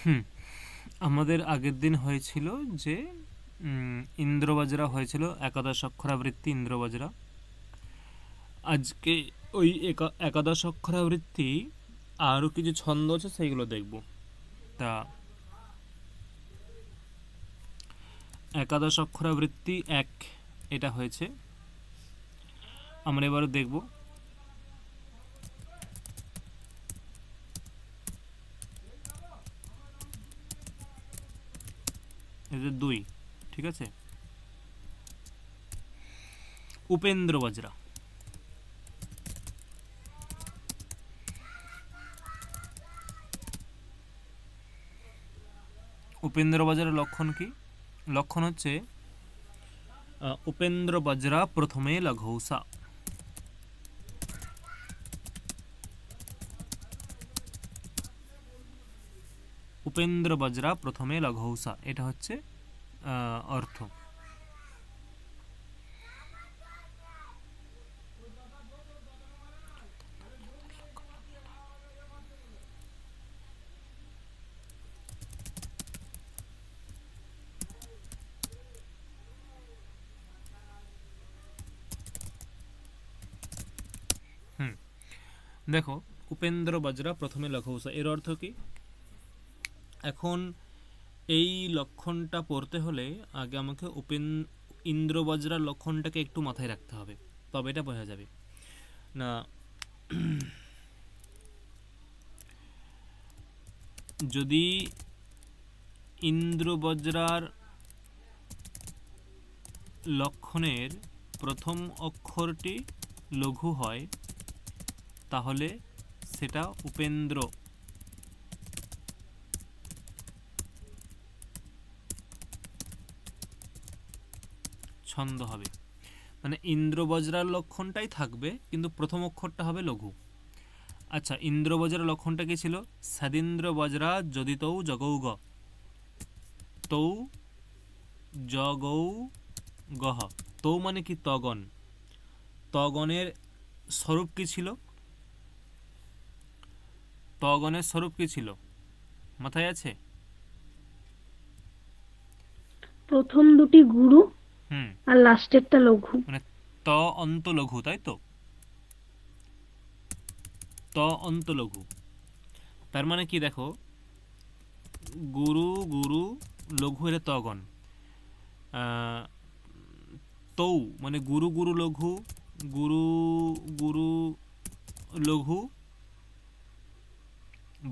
হুম, আমাদের আগের দিন হয়েছিল যে ইন্দ্রবজ্রা হয়েছিল, একাদশ অক্ষরাবৃত্তি ইন্দ্রবজ্রা। আজকে ওই একাদশ অক্ষরাবৃত্তি আরও কিছু ছন্দ আছে, সেইগুলো দেখব। তা একাদশ অক্ষরাবৃত্তি এক, এটা হয়েছে। আমরা এবারে দেখব এদের দুই, ঠিক আছে। উপেন্দ্র বজ্রা। উপেন্দ্র বজ্রার লক্ষণ কি? লক্ষণ হচ্ছে উপেন্দ্র বজ্রা প্রথমে লঘৌসা। উপেন্দ্র বজ্রা প্রথমে লঘৌসা, এটা হচ্ছে অর্থ। হুম, দেখো, উপেন্দ্র বজ্রা প্রথমে লঘৌসা এর অর্থ কি? এখন এই লক্ষণটা পড়তে হলে আগে আমাকে ইন্দ্র বজ্রার লক্ষণটাকে একটু মাথায় রাখতে হবে, তবে এটা বোঝা যাবে না। যদি ইন্দ্র বজ্রার লক্ষণের প্রথম অক্ষরটি লঘু হয়, তাহলে সেটা উপেন্দ্র ছন্দ হবে। মানে ইন্দ্র বজ্রার লক্ষণটাই থাকবে, কিন্তু প্রথম অক্ষরটা হবে লঘু। আচ্ছা, ইন্দ্র বজ্রার লক্ষণটা কি ছিল? সাদিন্দ্র বজ্রা যদি তৌ জগৌ গ, তৌ জগৌ গহ। তৌ মানে কি? তগণ। তগণের স্বরূপ কি ছিল? তগণের স্বরূপ কি ছিল, মাথায় আছে? প্রথম দুটি গুরু হুম, আর লাস্টেরটা লঘু। মানে ত অন্ত লঘু, তাই তো? ত অন্ত লঘু, তার মানে কি? দেখো, গুরু গুরু লঘু, এর তগণ। তৌ মানে গুরু গুরু লঘু, গুরু গুরু লঘু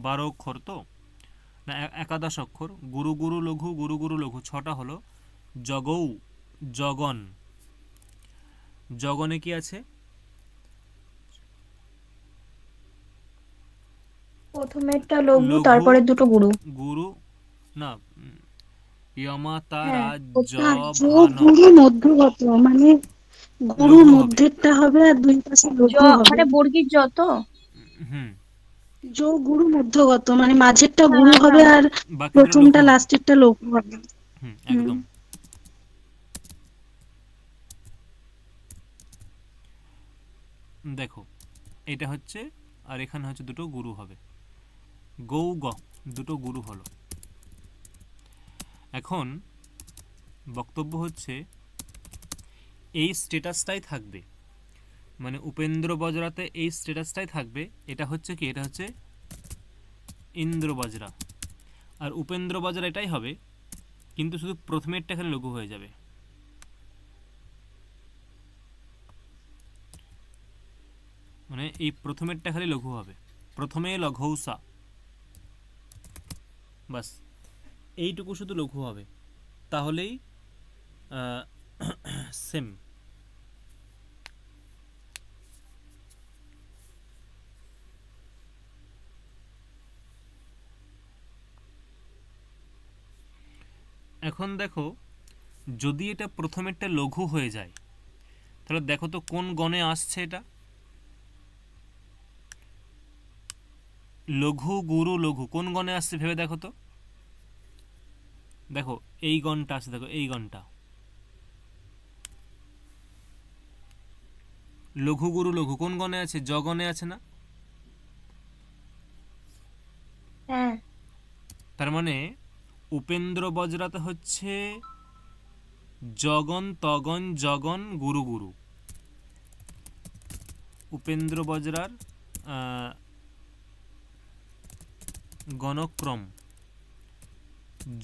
12 অক্ষর তো, না একাদশ অক্ষর। গুরু গুরু লঘু, গুরু গুরু লঘু 6টা হলো। জগৌ, জগন। জগনে কি আছে? প্রথমেরটা লঘু, লঘু তারপরে দুটো গুরু। গুরু, না, ইয়মা তারা হ্যাঁ, জ ওটা জো ভান গুরু মধ্যগত, মানে গুরুর লঘু হবে। মধ্যেরটা হবে আর দুই পাশে জ লঘু হবে। মানে বর্গীর জ তো। হুম, জো গুরু মধ্যগত, মানে মাঝেরটা গুরু হ্যাঁ হবে হ্যাঁ। আর বাকি দুটো লঘু প্রথমটা হবে। লাস্টেরটা লঘু হবে। হুম, হুম। একদম। দেখো, এটা হচ্ছে, আর এখানে হচ্ছে দুটো গুরু হবে। গৌ গ, দুটো গুরু হলো। এখন বক্তব্য হচ্ছে এই স্ট্যাটাসটাই থাকবে, মানে উপেন্দ্র বজ্রাতে এই স্ট্যাটাসটাই থাকবে। এটা হচ্ছে কি? এটা হচ্ছে ইন্দ্র বজ্রা। আর উপেন্দ্র বজ্রা এটাই হবে, কিন্তু শুধু প্রথমেরটা এখানে লঘু হয়ে যাবে। মানে এই প্রথমেরটা খালি লঘু হবে, প্রথমে লঘৌসা, বাস এইটুকু শুধু লঘু হবে, তাহলেই সেম। এখন দেখো, যদি এটা প্রথমেরটা লঘু হয়ে যায়, তাহলে দেখো তো কোন গণে আসছে এটা। লঘু গুরু লঘু কোন গণে আসছে ভেবে দেখো তো। দেখো, এই গণটা আছে, দেখো এই গণটা। লঘু গুরু লঘু কোন গণে আছে? জগণে আছে না? হ্যাঁ। তার মানে উপেন্দ্র বজ্রাতে হচ্ছে জগন তগন জগন গুরু গুরু। উপেন্দ্র বজ্রার গণক্রম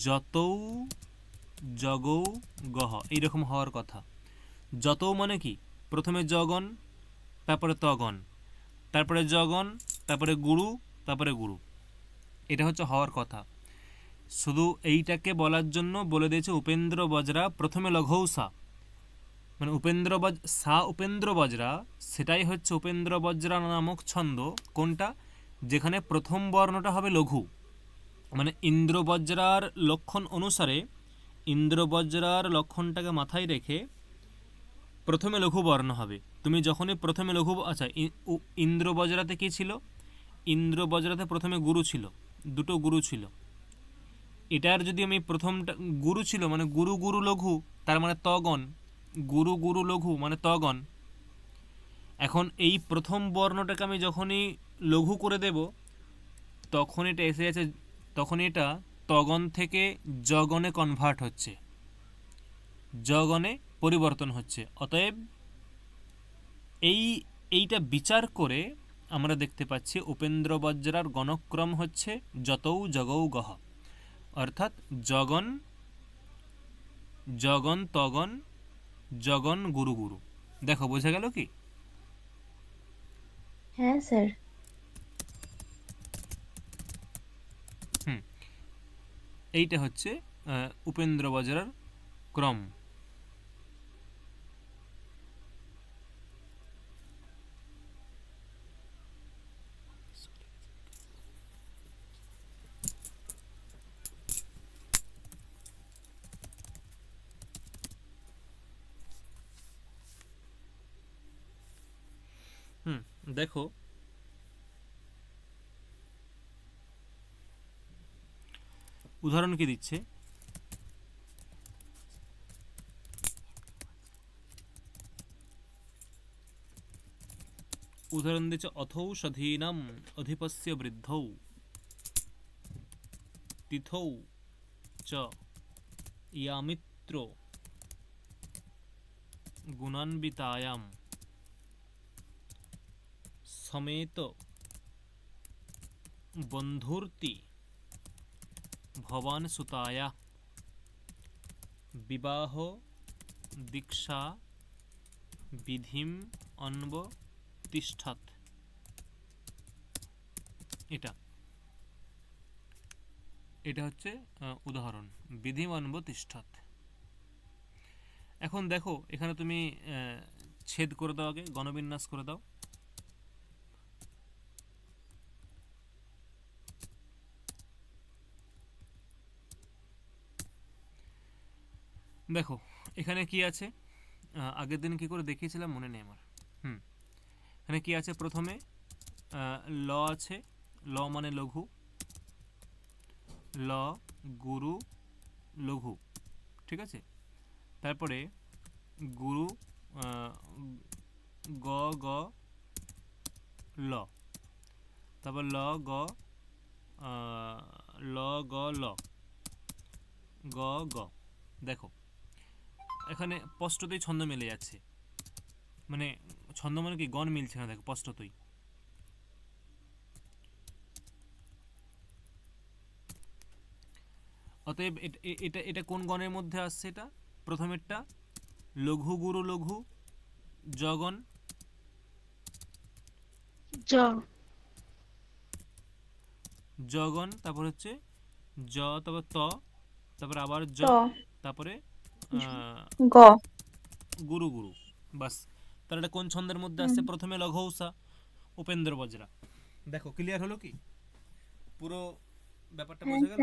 যতৌ জগৌ গহ এইরকম হওয়ার কথা। যতৌ মানে কি, প্রথমে জগন, তারপরে তগন, তারপরে জগন, তারপরে গুরু, তারপরে গুরু, এটা হচ্ছে হওয়ার কথা। শুধু এইটাকে বলার জন্য বলে দিয়েছে উপেন্দ্র বজ্রা প্রথমে লঘৌসা, মানে উপেন্দ্র বজ্রা, সেটাই হচ্ছে উপেন্দ্র বজ্রা নামক ছন্দ। কোনটা? যেখানে প্রথম বর্ণটা হবে লঘু, মানে ইন্দ্র বজ্রার লক্ষণ অনুসারে, ইন্দ্র বজ্রার লক্ষণটাকে মাথায় রেখে প্রথমে লঘু বর্ণ হবে। তুমি যখনই প্রথমে লঘু, আচ্ছা ইন্দ্র বজ্রাতে কি ছিল? ইন্দ্র বজ্রাতে প্রথমে গুরু ছিল, দুটো গুরু ছিল। এটার যদি আমি প্রথমটা গুরু ছিল মানে গুরু গুরু লঘু, তার মানে তগন, গুরু গুরু লঘু মানে তগন। এখন এই প্রথম বর্ণটাকে আমি যখনই লঘু করে দেব, তখন এটা এসে যাচ্ছে, তখন এটা তগন থেকে জগনে কনভার্ট হচ্ছে, জগনে পরিবর্তন হচ্ছে। অতএব এইটা বিচার করে আমরা দেখতে পাচ্ছি উপেন্দ্র বজ্রার গণক্রম হচ্ছে যতৌ জগৌ গহ, অর্থাৎ জগন জগন তগন জগন গুরু গুরু। দেখো বোঝা গেল কি? হ্যাঁ স্যার। এইটা হচ্ছে উপেন্দ্র বজ্রার ক্রম। দেখো উদাহরণ কি দিচ্ছে, উদাহরণ দিচ্ছে অথৌষধীনাম অধিপস্য বৃদ্ধৌ তিথৌ চ ইয়ামিত্র গুণান্বিতায়াম সমেত বন্ধুর্তি ভবান সুতায়া বিবাহ দীক্ষা বিধিম অন্ব তিষ্ঠৎ। এটা হচ্ছে উদাহরণ, বিধিম অন্ব তিষ্ঠৎ। এখন দেখো এখানে তুমি ছেদ করে দাও, আগে গণবিন্যাস করে দাও। দেখো এখানে কি আছে, আগের দিন কি করে দেখিয়েছিলাম মনে নেই আমার। এখানে কি আছে? প্রথমে ল আছে, ল মানে লঘু, ল গুরু লঘু, ঠিক আছে। তারপরে গুরু গ গ ল, তারপর ল গ ল গ ল গ গ। দেখো এখানে স্পষ্টতই ছন্দ মিলে যাচ্ছে, মানে ছন্দ মানে কি, গণ মিলছে না, দেখো স্পষ্টতই। অতএব এটা এটা কোন গণের মধ্যে আসছে? এটা প্রথমেরটা লঘু গুরু লঘু জগন জগন, তারপর হচ্ছে জ, তারপর ত, তারপর আবার জ, তারপরে গ গুরু গুরু, বাস। তার এটা কোন ছন্দের মধ্যে আসছে? প্রথমে লঘৌসা, উপেন্দ্র বজ্রা। দেখো ক্লিয়ার হলো কি? পুরো ব্যাপারটা বোঝা গেল?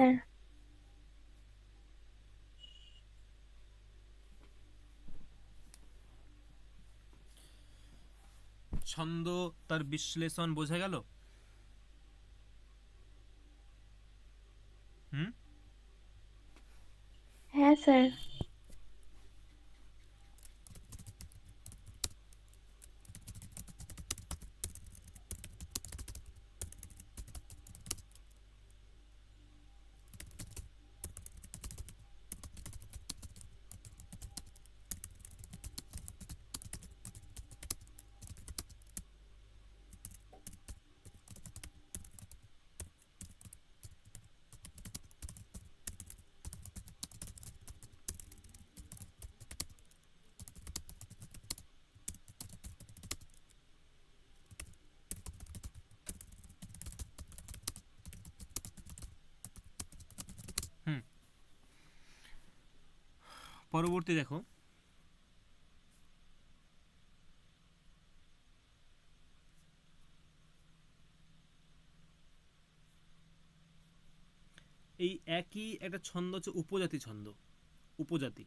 ছন্দ তার বিশ্লেষণ বোঝা গেল? হ্যাঁ স্যার। পরবর্তী দেখো, এই একই একটা ছন্দ হচ্ছে উপজাতি ছন্দ। উপজাতি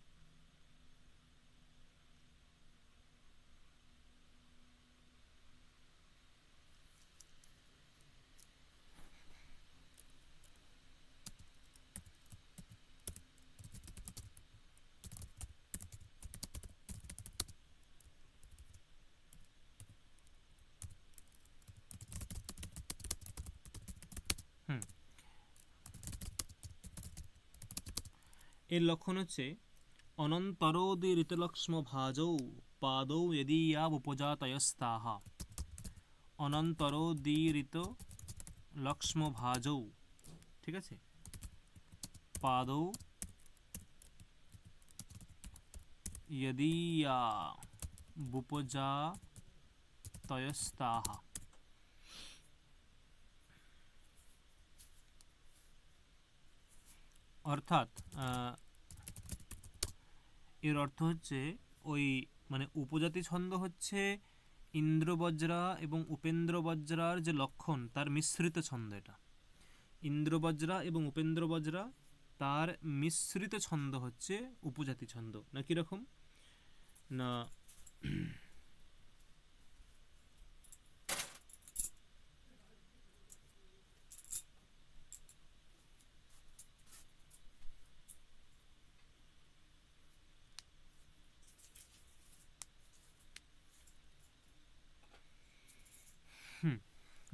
এর লক্ষণ হচ্ছে অনন্তরোদি ঋতলক্ষ্ম ভাজৌ পাদৌ যদিয়া উপজাতয়স্তাহ। অনন্তরোদি ঋত লক্ষ্ম ভাজৌ, ঠিক আছে, পাদৌ যদিয়া উপজাতয়স্তাহ। অর্থাৎ এর অর্থ হচ্ছে ওই মানে উপজাতি ছন্দ হচ্ছে ইন্দ্রবজ্রা এবং উপেন্দ্র বজ্রার যে লক্ষণ তার মিশ্রিত ছন্দ। এটা ইন্দ্রবজ্রা এবং উপেন্দ্র বজ্রা তার মিশ্রিত ছন্দ হচ্ছে উপজাতি ছন্দ। না কিরকম না,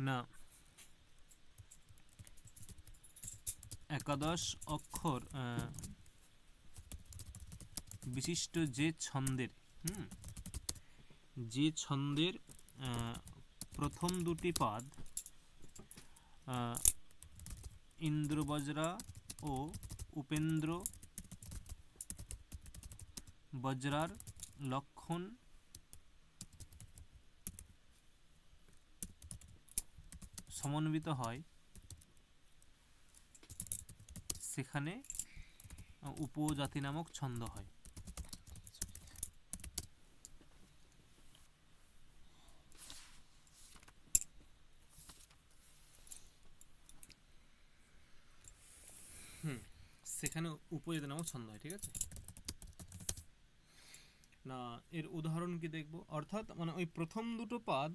না একাদশ অক্ষর বিশিষ্ট যে ছন্দের যে ছন্দের প্রথম দুটি পাদ ইন্দ্রবজ্রা ও উপেন্দ্র বজ্রার লক্ষণ সমন্বিত হয় সেখানে উপজাতি নামক ছন্দ হয়। সেখানে উপজাতি নামক ছন্দ হয়, ঠিক আছে না। এর উদাহরণ কি দেখব, অর্থাৎ মানে ওই প্রথম দুটো পাদ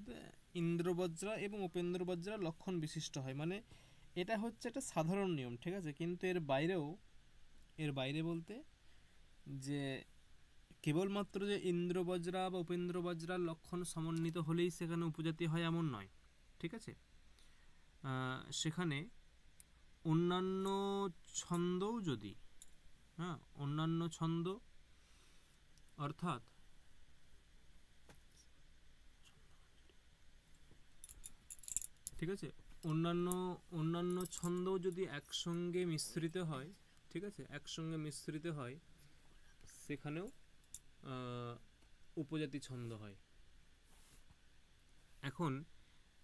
ইন্দ্রবজ্রা এবং উপেন্দ্র বজ্রা লক্ষণ বিশিষ্ট হয়, মানে এটা হচ্ছে একটা সাধারণ নিয়ম, ঠিক আছে। কিন্তু এর বাইরে বলতে যে কেবলমাত্র যে ইন্দ্রবজ্রা বা উপেন্দ্র বজ্রার লক্ষণ সমন্বিত হলেই সেখানে উপজাতি হয় এমন নয়, ঠিক আছে। সেখানে অন্যান্য ছন্দও যদি অন্যান্য ছন্দ অর্থাৎ ঠিক আছে অন্যান্য ছন্দও যদি একসঙ্গে মিশ্রিত হয়, ঠিক আছে, একসঙ্গে মিশ্রিত হয় সেখানেও উপজাতি ছন্দ হয়। এখন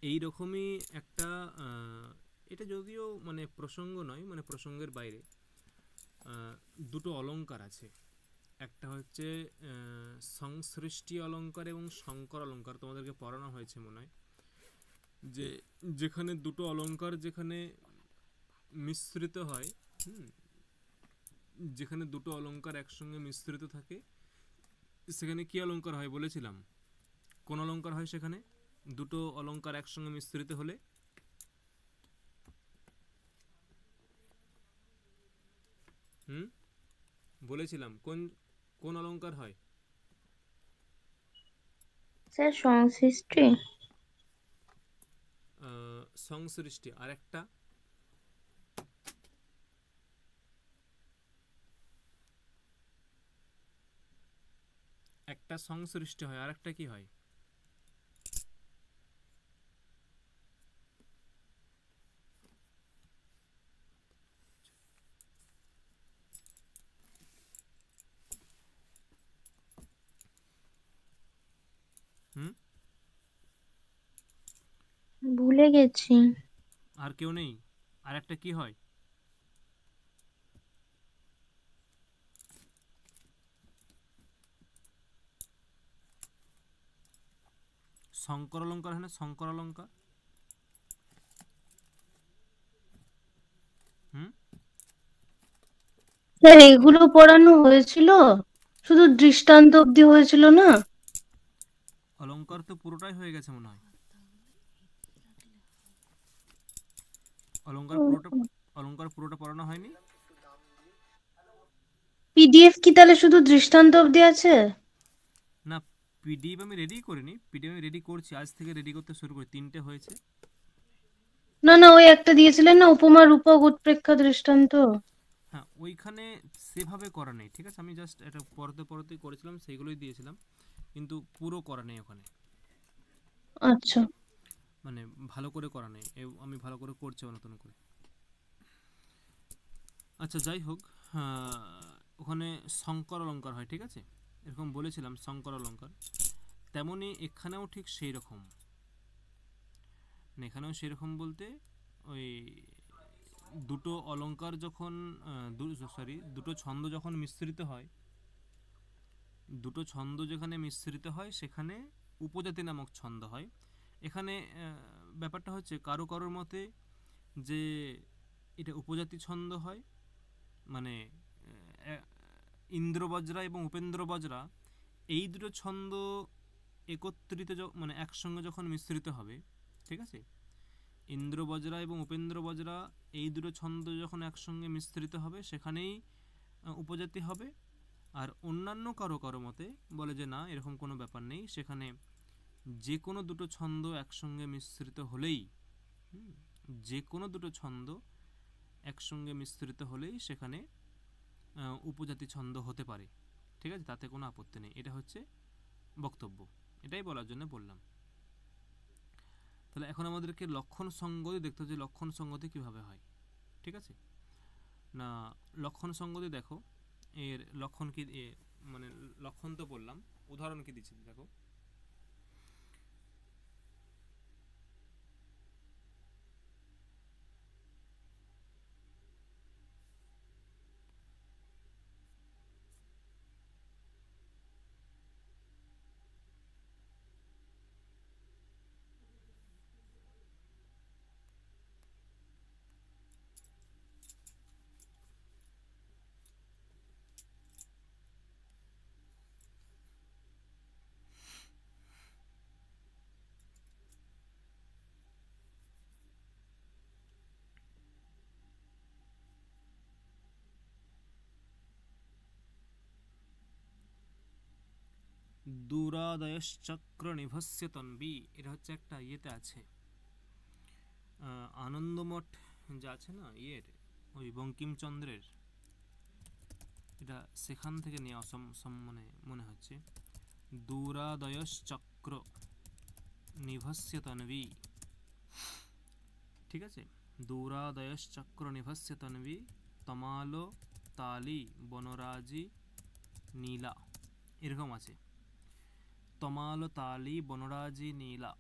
এই রকমই একটা এটা যদিও মানে প্রসঙ্গ নয়, মানে প্রসঙ্গের বাইরে দুটো অলঙ্কার আছে। একটা হচ্ছে সংসৃষ্টি অলঙ্কার এবং সংকর অলঙ্কার, তোমাদেরকে পড়ানো হয়েছে মনে হয়, যে যেখানে দুটো অলঙ্কার যেখানে মিশ্রিত হয়, যেখানে দুটো অলঙ্কার একসঙ্গে মিশ্রিত থাকে সেখানে কি অলঙ্কার হয় বলেছিলাম। কোন অলঙ্কার হয় সেখানে দুটো অলঙ্কার একসঙ্গে মিশ্রিত হলে? বলেছিলাম কোন অলঙ্কার হয় স্যার? সংসৃষ্টি। সংসৃষ্টি। আর একটা সংসৃষ্টি হয়, আর একটা কি হয়? ভুলে গেছি। আর কেউ নেই? আর একটা কি হয়? শঙ্কর অলঙ্কার হয় না, শঙ্কর অলঙ্কার। হুম, স্যার এগুলো পড়ানো হয়েছিল, শুধু দৃষ্টান্ত অব্দি হয়েছিল না? অলঙ্কার তো পুরোটাই হয়ে গেছে মনে হয়। অলঙ্কার পুরোটা, অলঙ্কার পুরোটা পড়ানো হয়নি। পিডিএফ কি তাহলে শুধু দৃষ্টান্ত অব্দি আছে? না, পিডিএফ আমি রেডি করিনি, পিডিএফ আমি রেডি করছি, আজ থেকে রেডি করতে শুরু করি, 3টে হয়েছে। না না, ওই একটা দিয়েছিলেন না, উপমা রূপক উৎপ্রেক্ষা দৃষ্টান্ত। হ্যাঁ, ওইখানে সেভাবে করা নেই, ঠিক আছে, আমি জাস্ট এটা পরতে পরতে করেছিলাম, সেইগুলোই দিয়েছিলাম, কিন্তু পুরো করা নেই ওখানে, আচ্ছা। মানে ভালো করে করা নেই, আমি ভালো করে করছি নতুন করে। আচ্ছা যাই হোক, ওখানে শঙ্কর অলঙ্কার হয়, ঠিক আছে, এরকম বলেছিলাম শঙ্কর অলঙ্কার। তেমনি এখানেও ঠিক সেই রকম, মানে এখানেও সেরকম বলতে ওই দুটো অলঙ্কার যখন দুটো ছন্দ যখন মিশ্রিত হয়, দুটো ছন্দ যেখানে মিশ্রিত হয় সেখানে উপজাতি নামক ছন্দ হয়। এখানে ব্যাপারটা হচ্ছে কারো কারোর মতে যে এটা উপজাতি ছন্দ হয়, মানে ইন্দ্রবজ্রা এবং উপেন্দ্র বজ্রা এই দুটো ছন্দ একত্রিত মানে একসঙ্গে যখন মিশ্রিত হবে, ঠিক আছে, ইন্দ্রবজ্রা এবং উপেন্দ্র বজ্রা এই দুটো ছন্দ যখন একসঙ্গে মিশ্রিত হবে সেখানেই উপজাতি হবে। আর অন্যান্য কারো কারো মতে বলে যে না, এরকম কোনো ব্যাপার নেই, সেখানে যে কোনো দুটো ছন্দ একসঙ্গে মিশ্রিত হলেই, যে কোনো দুটো ছন্দ একসঙ্গে মিশ্রিত হলেই সেখানে উপজাতি ছন্দ হতে পারে, ঠিক আছে, তাতে কোনো আপত্তি নেই। এটা হচ্ছে বক্তব্য, এটাই বলার জন্য বললাম। তাহলে এখন আমাদেরকে লক্ষণ সঙ্গতি দেখতে হচ্ছে, লক্ষণ সঙ্গতি কিভাবে হয়, ঠিক আছে না। লক্ষণ সঙ্গতি দেখো, এর লক্ষণ কি, মানে লক্ষণ তো বললাম, উদাহরণ কি দিচ্ছি দেখো। দূরাদয়শ্চক্র নিভস্য তন্বী, এটা হচ্ছে একটা ইয়েতে আছে, আনন্দমঠ যা আছে না ইয়ের, ওই বঙ্কিমচন্দ্রের, এটা সেখান থেকে নেওয়া মানে মনে হচ্ছে, দূরাদয়শ্চক্র নিভস্য তন্বী, ঠিক আছে, দূরাদয়শ্চক্র নিভস্য তন্বী তমালো তালি বনরাজি নীলা, এরকম আছে, তমালো তালি বনরাজি নীলা।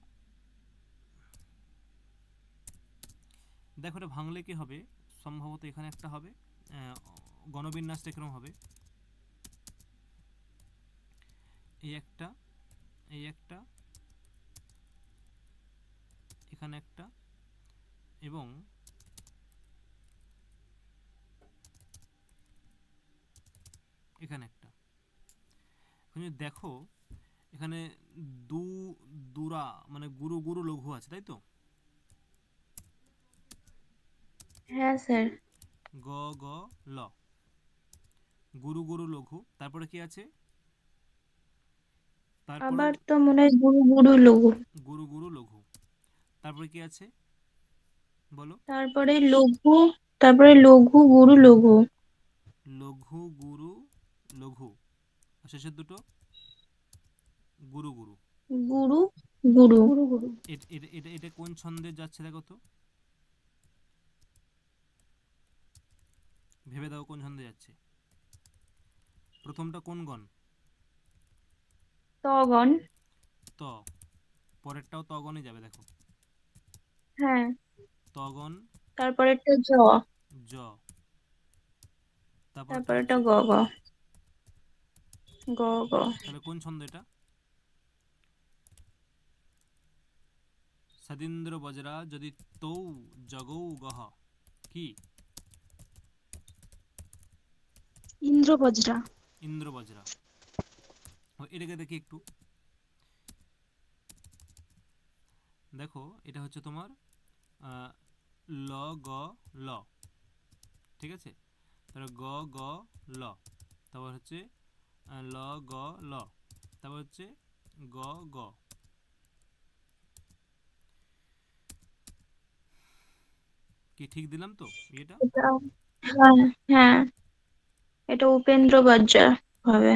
দেখো এটা ভাঙলে কি হবে, সম্ভবত এখানে একটা হবে, গণবিন্যাসটা কিরকম হবে, এই একটা, এই একটা, এখানে একটা, এবং এখানে একটা। এখন যদি দেখো এখানে দুরা মানে গুরু গুরু লঘু আছে, তাই তো, হ্যাঁ স্যার। গ গ ল, গুরু গুরু লঘু, তারপরে কি আছে, তারপরে আবার তো মনে হয় গুরু গুরু লঘু। গুরু গুরু লঘু, তারপরে কি আছে বলো, তারপরে লঘু, তারপরে লঘু গুরু লঘু। লঘু গুরু লঘু, আর শেষের দুটো গুরু গুরু। গুরু গুরু। গুরু গুরু। এটা এটা এটা কোন ছন্দে যাচ্ছে দেখো তো, ভেবে দাও কোন ছন্দে যাচ্ছে, প্রথমটা কোন গণ, তগণ। ত, পরেরটাও তগণে যাবে দেখো, হ্যাঁ। তগণ, তারপরেরটা জ, জ, তারপরটা তারপরেরটা হচ্ছে, গ গ, গ গ। তাহলে কোন ছন্দ এটা, সদীন্দ্র বজ্রা যদি তৌ জগৌ গহ কি? ইন্দ্রবজ্রা। ইন্দ্র বজ্রা। এটাকে দেখি একটু, দেখো এটা হচ্ছে তোমার ল গ ল, ঠিক আছে? তারপর গ গ ল, তারপর হচ্ছে ল গ ল, তারপর হচ্ছে গ গ। কি ঠিক দিলাম তো এটা? এটা হ্যাঁ, হ্যাঁ, এটা উপেন্দ্র বজ্রা হবে।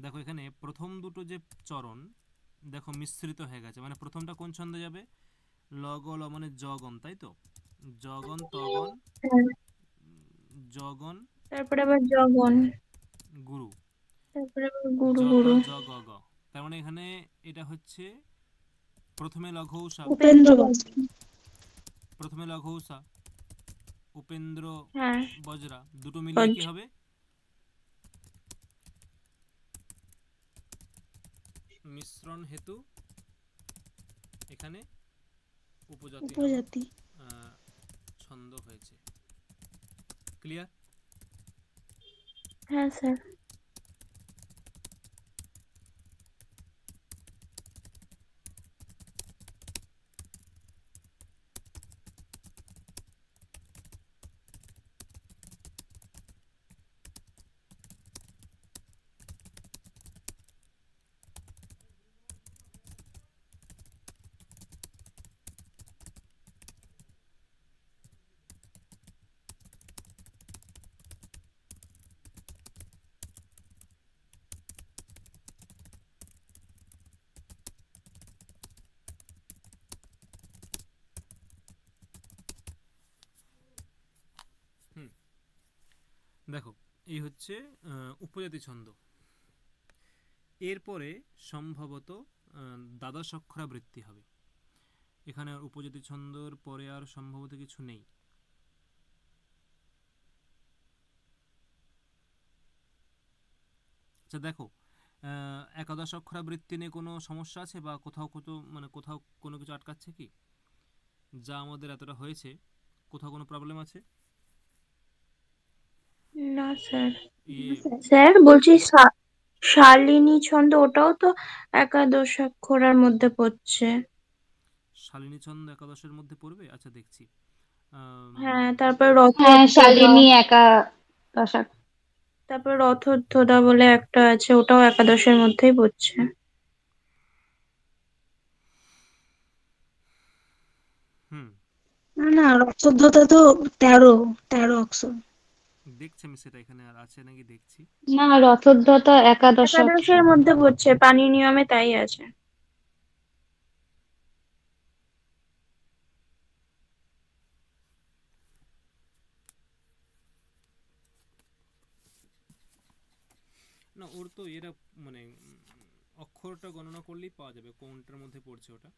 দেখো এখানে প্রথম দুটো যে চরণ দেখো মিশ্রিত হয়ে গেছে, মানে প্রথমটা কোন ছন্দে যাবে? ল গ ল মানে জগন, তাই তো? জগন তগন হ্যাঁ, জগন তারপরে আবার জগন, গুরু, তারপরে আবার গুরু যত গুরু। জ গ গ। তার মানে এখানে এটা হচ্ছে প্রথমে লঘু সা, উপেন্দ্র বজ্রা। প্রথমে লঘু সা, উপেন্দ্র হ্যাঁ, বজ্রা, দুটো মিলিয়ে কি বজ্র। হবে? মিশ্রণ হেতু এখানে উপজাতি নামক উপজাতি। ছন্দ হয়েছে। ক্লিয়ার? হ্যাঁ স্যার। হুম, দেখো এই হচ্ছে উপজাতি ছন্দ। এরপরে সম্ভবত দ্বাদশ অক্ষরাবৃত্তি হবে। এখানে আর উপজাতি ছন্দর পরে আর সম্ভবত কিছু নেই। আচ্ছা দেখো, একাদশ অক্ষরাবৃত্তি নিয়ে কোনো সমস্যা আছে, বা কোথাও কোথাও মানে কোথাও কোনো কিছু আটকাচ্ছে কি? যা আমাদের এতটা হয়েছে, কোথাও কোনো প্রবলেম আছে? না স্যার। ইয়ে স্যার বলছি শালিনী ছন্দ ওটাও তো একাদশ অক্ষরের মধ্যে পড়ছে। শালিনী ছন্দ একাদশের মধ্যে পড়বে? আচ্ছা দেখছি। হ্যাঁ, হ্যাঁ, শালিনী একাদশ। তারপর রথোদ্বোধা বলে একটা আছে, ওটাও একাদশের মধ্যেই পড়ছে। হুম, না না, রক্তদ্রতা তো 13 অক্ষর। দেখছি আমি সেটা এখানে আর আছে নাকি দেখছি। না, রথোদ্যতা একাদশ একাদশের অক্ষর। মধ্যে পড়ছে, পানি নিয়মে তাই আছে। না ওর তো এরা মানে অক্ষরটা গণনা করলেই পাওয়া যাবে কোনটার মধ্যে পড়ছে ওটা।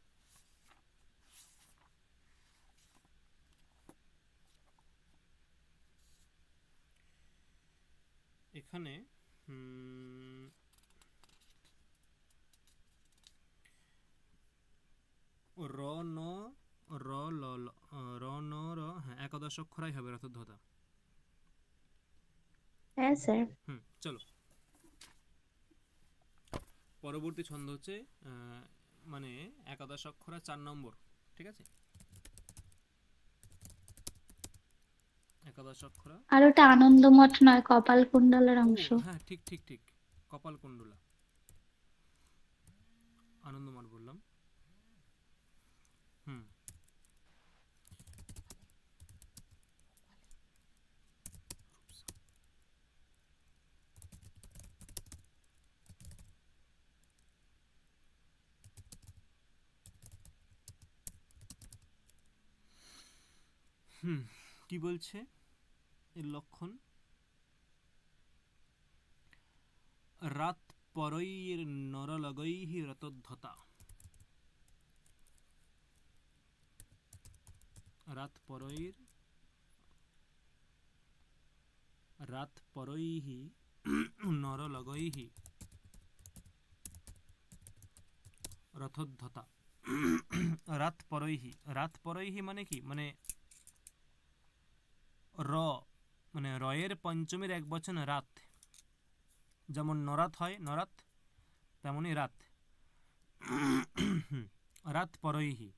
এখানে র ন র ল ল, র ন র, হ্যাঁ একাদশ অক্ষরাই হবে রথোদ্ধাতা। হ্যাঁ স্যার। চলো পরবর্তী ছন্দ হচ্ছে মানে একাদশ অক্ষরা 4 নম্বর, ঠিক আছে? একাদশ অক্ষরা, আর ওটা আনন্দমঠ নয়, কপালকুণ্ডলার ও অংশ। হ্যাঁ ঠিক ঠিক ঠিক, কপালকুণ্ডলা, আনন্দমঠ বললাম। হুম, কি বলছে এর লক্ষণ? রাত পরৈর নরলগৈঃ রতোদ্ধতা, রাত পরৈর, রাত পরৈঃ নরলগৈঃ রথোদ্ধতা। রাত পরৈহি, রাত পরৈহি মানে কি, মানে র, মানে রয়ের পঞ্চমীর এক বচন রাত, যেমন নরাত হয় নরাত, তেমনি রাত। রাত পরৈহি।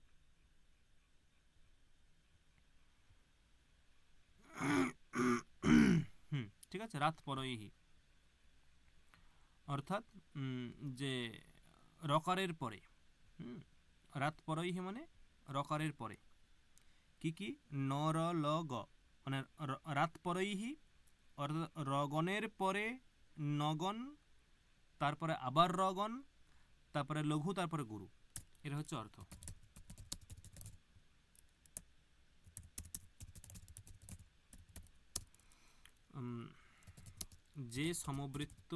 ঠিক আছে, রাত পরৈহি অর্থাৎ যে রকারের পরে। রাত পরৈহি মানে রকারের পরে। কি কি, ন র ল গ, মানে রাত পরৈহি অর্থাৎ রগণের পরে নগণ, তারপরে আবার রগণ, তারপরে লঘু, তারপরে গুরু। এটা হচ্ছে অর্থ। যে সমবৃত্ত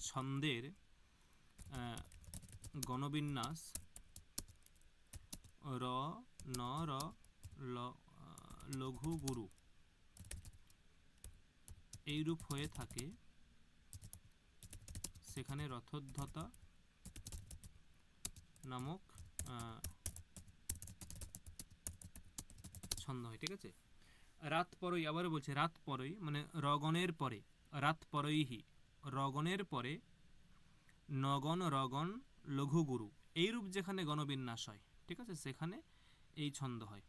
ছন্দের গণবিন্যাস র, ন, র, ল, লঘু, গুরু এইরূপ হয়ে থাকে, সেখানে রথোদ্ধতা নামক ছন্দ হয়। ঠিক আছে, রাত পরই, আবার বলছে রাত পরই মানে রগণের পরে, রাত পরইহি রগণের পরে নগণ, রগণ, লঘু, গুরু এইরূপ যেখানে গণবিন্যাস হয়, ঠিক আছে, সেখানে এই ছন্দ হয়।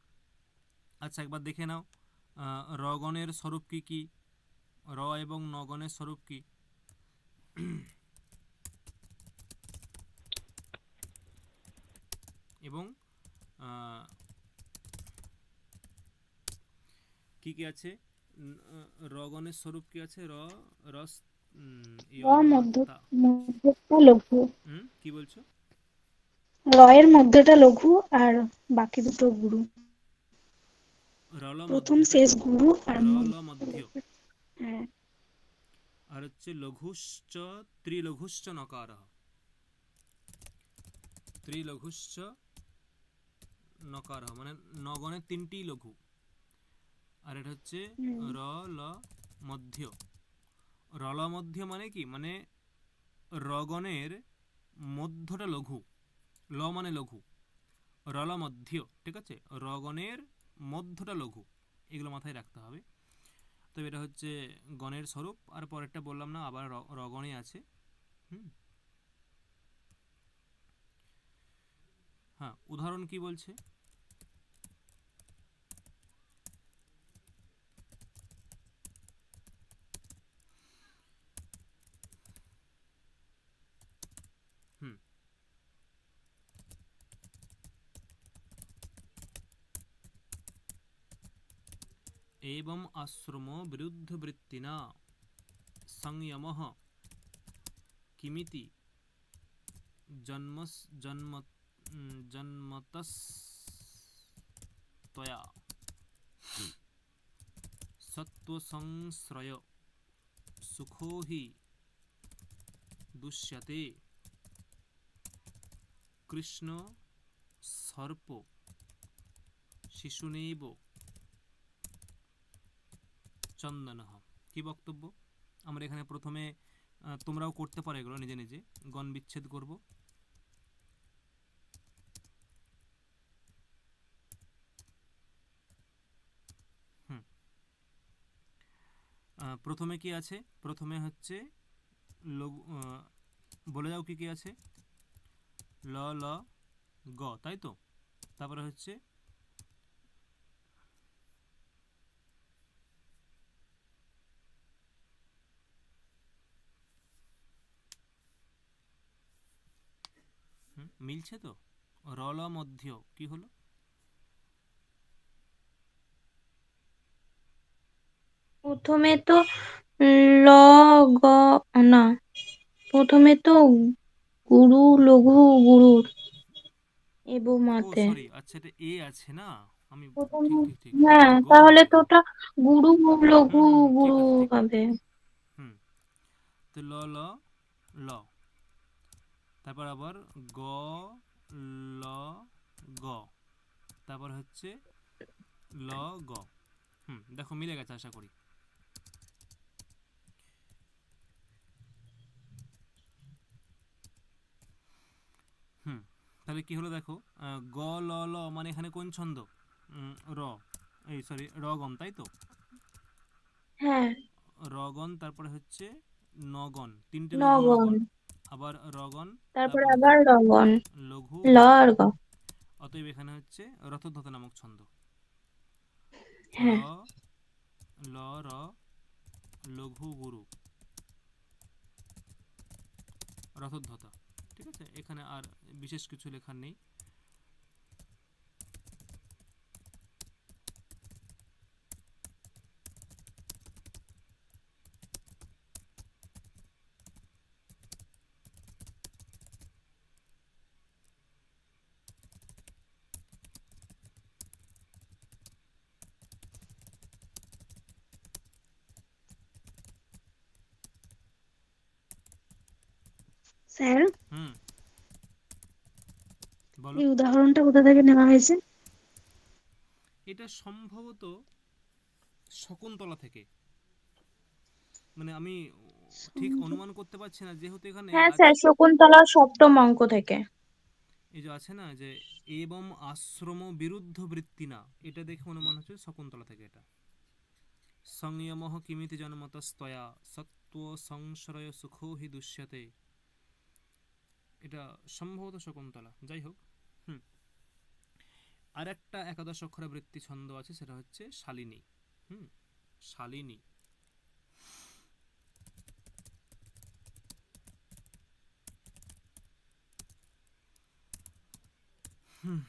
আচ্ছা, একবার দেখে নাও রগণের স্বরূপ কি কি, র এবং নগণের স্বরূপ কি। এবং কি কি আছে, রগণের স্বরূপ কি আছে, র, রস, মধ্যটা লঘু, কি বলছো? রয়ের মধ্যটা লঘু আর বাকি দুটো গুরু। রল প্রথম মধ্য, শেষ গুরু আর রল মধ্য। হ্যাঁ, আর হচ্ছে লঘুশ্চ ত্রিলঘুশ্চ নকারঃ, ত্রিলঘুশ্চ নকারঃ মানে নগণের তিনটি লঘু। আর এটা হচ্ছে র, ল মধ্য। রল মধ্য মানে কি, মানে রগণের মধ্যটা লঘু, ল মানে লঘু, রল মধ্য। ঠিক আছে, রগণের মধ্যটা লঘু, এগুলো মাথায় রাখতে হবে। তবে এটা হচ্ছে গণের স্বরূপ। আর পরেরটা বললাম না, আবার রগণে আছে। হ্যাঁ, উদাহরণ কি বলছে, एवं आश्रमो विरुद्धवृत्तिना संयमः किमिति जन्मतस्त्वया सत्त्वसंश्रय सुखो हि दुष्यते कृष्ण सर्प शिशुनेव চন্দনঃ। কি বক্তব্য, আমরা এখানে প্রথমে তোমরাও করতে পারো এগুলো নিজে নিজে, গণ বিচ্ছেদ করব। প্রথমে কি আছে, প্রথমে হচ্ছে বলে যাও কি কি আছে, ল, ল, গ, তাই তো। তারপরে হচ্ছে মিলছে তো, রল মধ্য কি হলো, প্রথমে তো ল, গ, না, প্রথমে তো গুরু, লঘু, গুরুর এবং ও মাতে। সরি, আচ্ছা এটা এ আছে না, আমি প্রথমে, ঠিক ঠিক ঠিক হ্যাঁ, গ তাহলে হবে। তো ওটা গুরু, লঘু, ঠিক গুরু আছে, ঠিক হবে। তো ল, ল, ল, তারপর আবার গ, ল, গ, তারপর হচ্ছে ল, গ। দেখো মিলে গেছে আশা করি। তাহলে কি হলো দেখো, গ ল ল মানে এখানে কোন ছন্দ? র, এই সরি রগম, তাই তো? হ্যাঁ, রগন, তারপরে হচ্ছে নগন, তিনটে লঘু নগণ, নগন, আবার রগন, তারপরে তারপর হচ্ছে আবার রগণ, লঘু ল গুরু। আর গ। অতএব এখানে হচ্ছে রথোদ্ধত নামক ছন্দ। র, হ্যাঁ, ল, র, লঘু গুরু, রথোদ্ধতা। ঠিক আছে, এখানে আর বিশেষ কিছু লেখার নেই। স্যার, হুম, বলো। এই উদাহরণটা কোথা থেকে নেওয়া হয়েছে? এটা সম্ভবত শকুন্তলা থেকে, মানে আমি ঠিক অনুমান করতে পারছি না, যেহেতু এখানে হ্যাঁ স্যার, শকুন্তলার সপ্তম অঙ্ক থেকে। এই যে আছে না যে এবং আশ্রম বিরুদ্ধ বৃত্তি না, এটা দেখে অনুমান হচ্ছে শকুন্তলা থেকে। এটা সংযমঃ কিমিতি জন্মতস্তয়া সত্ত্ব সংশ্রয় সুখো হি দুষ্যতে, এটা সম্ভবত শকুন্তলা। যাই হোক, হুম, আর একটা একাদশ অক্ষরা বৃত্তি ছন্দ আছে, সেটা হচ্ছে শালিনী। হুম, শালিনী। হুম,